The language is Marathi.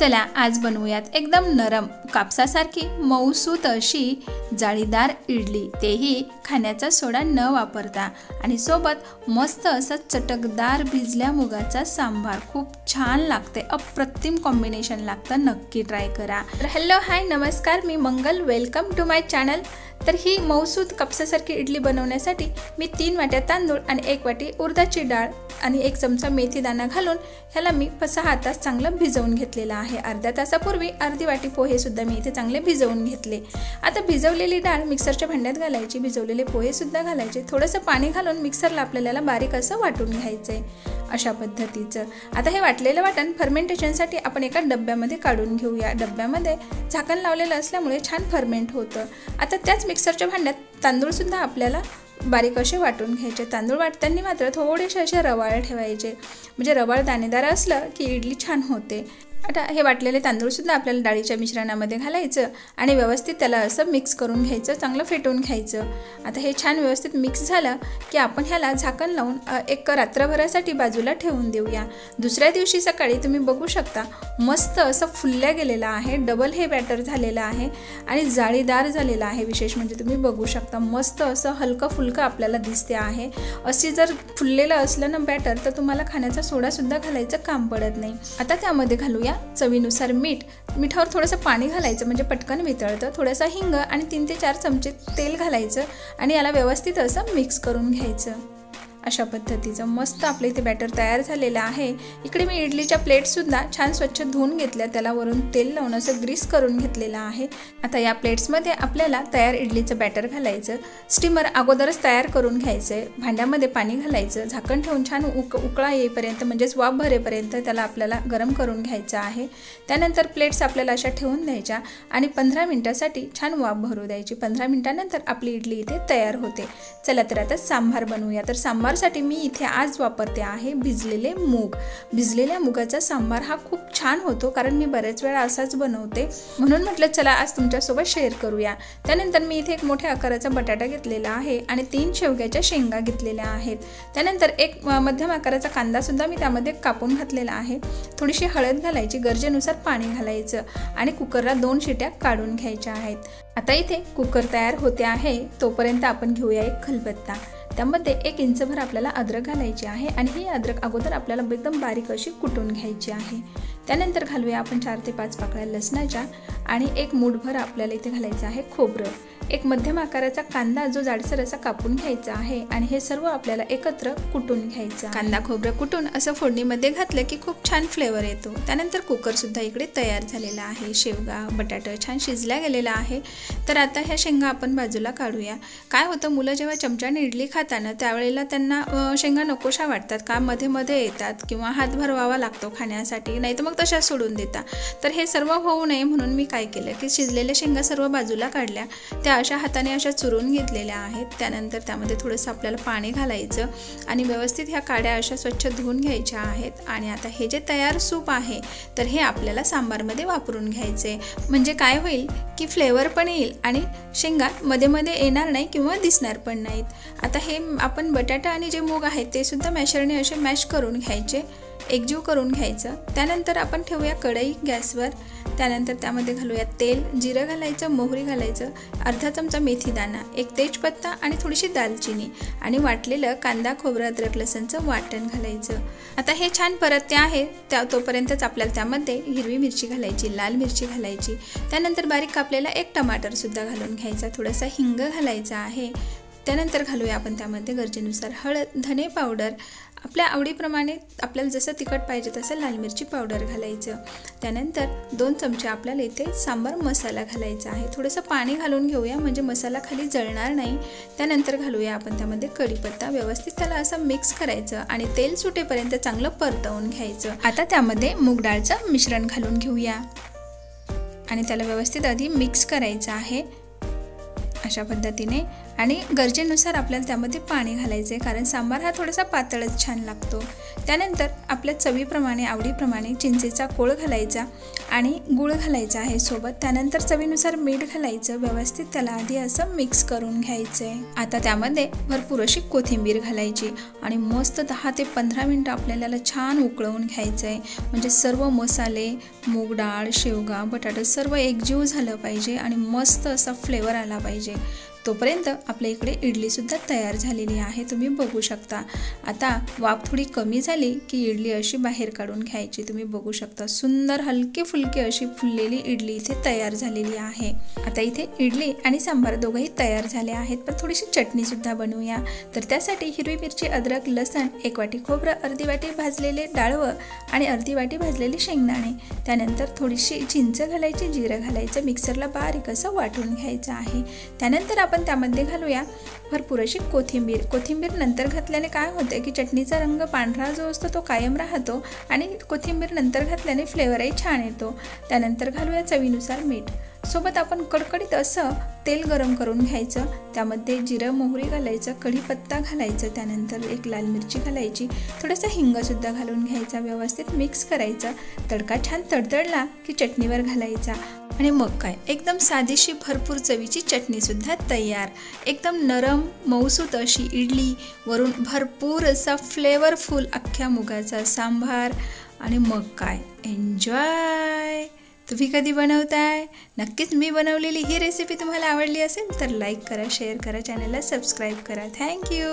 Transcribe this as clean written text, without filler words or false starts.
चला आज बनवूयात एकदम नरम कापसासारखी मऊसूत अशी जाळीदार इडली, तेही खाण्याचा सोडा न वापरता, आणि सोबत मस्त असं चटकदार भिजल्या मुगाचा सांबार। खूप छान लागते, अप्रतिम कॉम्बिनेशन लागतं, नक्की ट्राय करा। तर हॅलो हाय नमस्कार, मी मंगल, वेलकम टू माय चॅनल। तर ही मऊसूत कापसासारखी इडली बनवण्यासाठी मी 3 वाट्या तांदूळ आणि 1 वाटी उडदाची डाळ आणि 1 चमचा मेथी दाणा घालून ह्याला मी 6 तास चांगलं भिजवून घेतलेला आहे। अर्ध्या तासापूर्वी अर्धी वाटी पोहे सुद्धा मी इथे चांगले भिजवून घेतले। आता भिजवलेली डाळ मिक्सरच्या भांड्यात घालायची, भिजवलेले पोहे सुद्धा घालायचे, थोडंसं पाणी घालून मिक्सरला आपल्याला बारीक असं वाटून घ्यायचंय अशा पद्धतीचं। आता हे वाटलेलं वाटण फर्मेंटेशनसाठी आपण एका डब्यामध्ये काढून घेऊया। डब्यामध्ये झाकण लावलेलं असल्यामुळे छान फर्मेंट होतं। आता त्याच मिक्सरच्या भांड्यात तांदूळ सुद्धा आपल्याला बारीक असे वाटून घ्यायचे। तांदूळ वाटताना मात्र थोडेसे असे रवाळ ठेवायचे, म्हणजे रवाळ दाणेदार असलं की इडली छान होते। आता हे वाटलेले तांदूळ सुद्धा आपल्याला डाळीच्या मिश्रणामध्ये घालायचं आणि व्यवस्थित त्याला असं मिक्स करून घ्यायचं, चांगलं फेटून घ्यायचं। आता हे छान व्यवस्थित मिक्स झालं की आपण ह्याला झाकण लावून एक रात्रभरासाठी बाजूला ठेवून देऊया। दुसऱ्या दिवशी सकाळी तुम्ही बघू शकता मस्त असं फुलल्या गेलेलं आहे, डबल हे बॅटर झालेलं आहे आणि जाळीदार झालेलं आहे। विशेष म्हणजे तुम्ही बघू शकता मस्त असं हलकं फुलकं आपल्याला दिसते आहे। अशी जर फुललेलं असलं ना बॅटर तर तुम्हाला खाण्याचा सोडा सुद्धा घालायचं काम पडत नाही। आता त्यामध्ये घालूया चवीनुसार मीठ। मिठावर थोडंसं पाणी घालायचं म्हणजे पटकन वितळतं, थोडासा हिंग आणि 3 ते 4 चमचे तेल घालायचं आणि याला व्यवस्थित असं मिक्स करून घ्यायचं। अशा पद्धतीचं मस्त आपलं इथे बॅटर तयार झालेलं आहे। इकडे मी इडलीच्या प्लेट सुद्धा छान स्वच्छ धुवून घेतल्या, त्याला वरून तेल लावून असं ग्रीस करून घेतलेलं आहे। आता या प्लेट्समध्ये आपल्याला तयार इडलीचं बॅटर घालायचं। स्टीमर अगोदरच तयार करून घ्यायचंय, भांड्यामध्ये पाणी घालायचं, झाकण ठेवून छान उकळा येईपर्यंत म्हणजेच वाफ भरेपर्यंत त्याला आपल्याला गरम करून घ्यायचं आहे। त्यानंतर प्लेट्स आपल्याला अशा ठेवून द्यायच्या आणि 15 मिनिटासाठी छान वाफ भरू द्यायची। 15 मिनिटानंतर आपली इडली इथे तयार होते। चला तर आता सांबार बनवूया। तर सांबारसाठी मी इथे आज वापरते आहे भिजलेले मूग। भिजलेल्या मुगाचा सांबार हा खूप छान होतो, कारण मी बरेच वेळा असाच बनवते, म्हणून म्हटलं चला आज तुमच्यासोबत शेअर करूया। त्यानंतर मी इथे एक मोठ्या आकाराचा बटाटा घेतलेला आहे आणि 3 शेवग्याच्या शेंगा घेतलेल्या आहेत। त्यानंतर एक मध्यम आकाराचा कांदा सुद्धा मी त्यामध्ये कापून घातलेला आहे। थोडीशी हळद घालायची, गरजेनुसार पाणी घालायचं आणि कुकरला 2 शिट्या काढून घ्यायच्या आहेत। आता इथे कुकर तयार होते आहे, तोपर्यंत आपण घेऊया एक खलबत्ता। त्यामध्ये 1 इंचभर आपल्याला अद्रक घालायची आहे आणि ही अद्रक अगोदर आपल्याला एकदम बारीक अशी कुटून घ्यायची आहे। त्यानंतर घालूया आपण 4 ते 5 पाकळ्या लसणाच्या आणि 1 मूठभर आपल्याला इथे घालायचं आहे खोबरं। एक मध्यम आकाराचा कांदा जो जाडसर असा कापून घ्यायचा आहे आणि हे सर्व आपल्याला एकत्र कुटून घ्यायचं। कांदा खोबरं कुटून असं फोडणीमध्ये घातलं की खूप छान फ्लेवर येतो। त्यानंतर कुकर सुद्धा इकडे तयार झालेला आहे, शेवगा बटाटा छान शिजल्या गेलेला आहे। तर आता ह्या शेंगा आपण बाजूला काढूया। काय होतं, मुलं जेव्हा चमच्याने इडली खाताना त्यावेळेला त्यांना शेंगा नकोशा वाटतात, का मध्ये मध्ये येतात किंवा हात भरवावा लागतो खाण्यासाठी, नाही तर मग तशा सोडून देतात। तर हे सर्व होऊ नये म्हणून मी काय केलं की शिजलेल्या शेंगा सर्व बाजूला काढल्या, त्या अशा हाताने अशा चुरून घेतलेल्या आहेत। त्यानंतर त्यामध्ये थोडंसं आपल्याला पाणी घालायचं आणि व्यवस्थित ह्या काड्या अशा स्वच्छ धुवून घ्यायच्या आहेत। आणि आता हे जे तयार सूप आहे तर हे आपल्याला सांबारमध्ये वापरून घ्यायचे, म्हणजे काय होईल की फ्लेवर पण येईल आणि शेंगा मध्ये मध्ये येणार नाही किंवा दिसणार पण नाहीत। आता हे आपण बटाटा आणि जे मूग आहेत ते सुद्धा मॅशरने असे मॅश करून घ्यायचे, एकजीव करून घ्यायचं। त्यानंतर आपण ठेवूया कढई गॅसवर। त्यानंतर त्यामध्ये घालूया तेल, जिरं घालायचं, मोहरी घालायचं, अर्धा चमचा मेथी दाणा, 1 तेजपत्ता आणि थोडीशी दालचिनी आणि वाटलेलं कांदा खोबरं अद्रक लसणचं वाटण घालायचं। आता हे छान परतते आहे तोपर्यंतच आपल्याला त्यामध्ये हिरवी मिरची घालायची, लाल मिरची घालायची, त्यानंतर बारीक कापलेला 1 टमाटर सुद्धा घालून घ्यायचा, थोडासा हिंग घालायचा आहे। त्यानंतर घालूया आपण त्यामध्ये गरजेनुसार हळद, धने पावडर, आपल्या आवडीप्रमाणे आपल्याला जसं तिखट पाहिजे तसं लाल मिरची पावडर घालायचं। त्यानंतर 2 चमचे आपल्याला इथे सांबार मसाला घालायचा आहे। थोडंसं पाणी घालून घेऊया म्हणजे मसाला खाली जळणार नाही। त्यानंतर घालूया आपण त्यामध्ये कढीपत्ता, व्यवस्थित त्याला असं मिक्स करायचं आणि तेल सुटेपर्यंत चांगलं परतवून घ्यायचं। आता त्यामध्ये मूग डाळचं मिश्रण घालून घेऊया आणि त्याला व्यवस्थित आधी मिक्स करायचं आहे अशा पद्धतीने। आणि गरजेनुसार आपल्याला त्यामध्ये पाणी घालायचं आहे, कारण सांबार हा थोडासा पातळच छान लागतो। त्यानंतर आपल्या चवीप्रमाणे आवडीप्रमाणे चिंचेचा कोळ घालायचा आणि गूळ घालायचा आहे सोबत। त्यानंतर चवीनुसार मीठ घालायचं, व्यवस्थित त्याला आधी असं मिक्स करून घ्यायचं आहे। आता त्यामध्ये भरपूर अशी कोथिंबीर घालायची आणि मस्त 10 ते 15 मिनिटं आपल्याला छान उकळवून घ्यायचं आहे, म्हणजे सर्व मसाले, मूग डाळ, शेवगा, बटाटा सर्व एकजीव झालं पाहिजे आणि मस्त असा फ्लेवर आला पाहिजे। तोपर्यंत आपल्या इकडे इडलीसुद्धा तयार झालेली आहे, तुम्ही बघू शकता। आता वाफ थोडी कमी झाली की इडली अशी बाहेर काढून घ्यायची, तुम्ही बघू शकता। सुंदर हलके फुलके अशी फुललेली इडली इथे तयार झालेली आहे। आता इथे इडली आणि सांबार दोघंही तयार झाले आहेत, पण थोडीशी चटणीसुद्धा बनवूया। तर त्यासाठी हिरवी मिरची, अद्रक, लसण, 1 वाटी खोबरं, अर्धी वाटी भाजलेले डाळवं आणि अर्धी वाटी भाजलेले शेंगदाणे, त्यानंतर थोडीशी चिंच घालायची, जिरं घालायचं, मिक्सरला बारीक असं वाटून घ्यायचं आहे। त्यानंतर आपण त्यामध्ये घालूया भरपूर अशी कोथिंबीर। कोथिंबीर नंतर घातल्याने काय होते की चटणीचा रंग पांढरा जो असतो तो कायम राहतो आणि कोथिंबीर नंतर घातल्याने फ्लेवरही छान येतो। त्यानंतर घालूया चवीनुसार मीठ। सोबत आपण कडकडीत असं तेल गरम करून घ्यायचं, त्यामध्ये जिरं मोहरी घालायचं, कढीपत्ता घालायचं, त्यानंतर 1 लाल मिरची घालायची, थोडंसं हिंगसुद्धा घालून घ्यायचा, व्यवस्थित मिक्स करायचं। तडका छान तडतडला की चटणीवर घालायचा आणि मग काय एकदम साधीशी भरपूर चवीची चटणीसुद्धा तयार। एकदम नरम मऊसूत अशी इडली, वरून भरपूर असा फ्लेवरफुल अख्ख्या मुगाचा सांबार आणि मग काय एन्जॉय। तुम्ही कधी बनवताय? नक्कीच मी बनवलेली ही रेसिपी तुम्हाला आवडली असेल तर लाईक करा, शेअर करा, चॅनलला सबस्क्राईब करा। थँक्यू।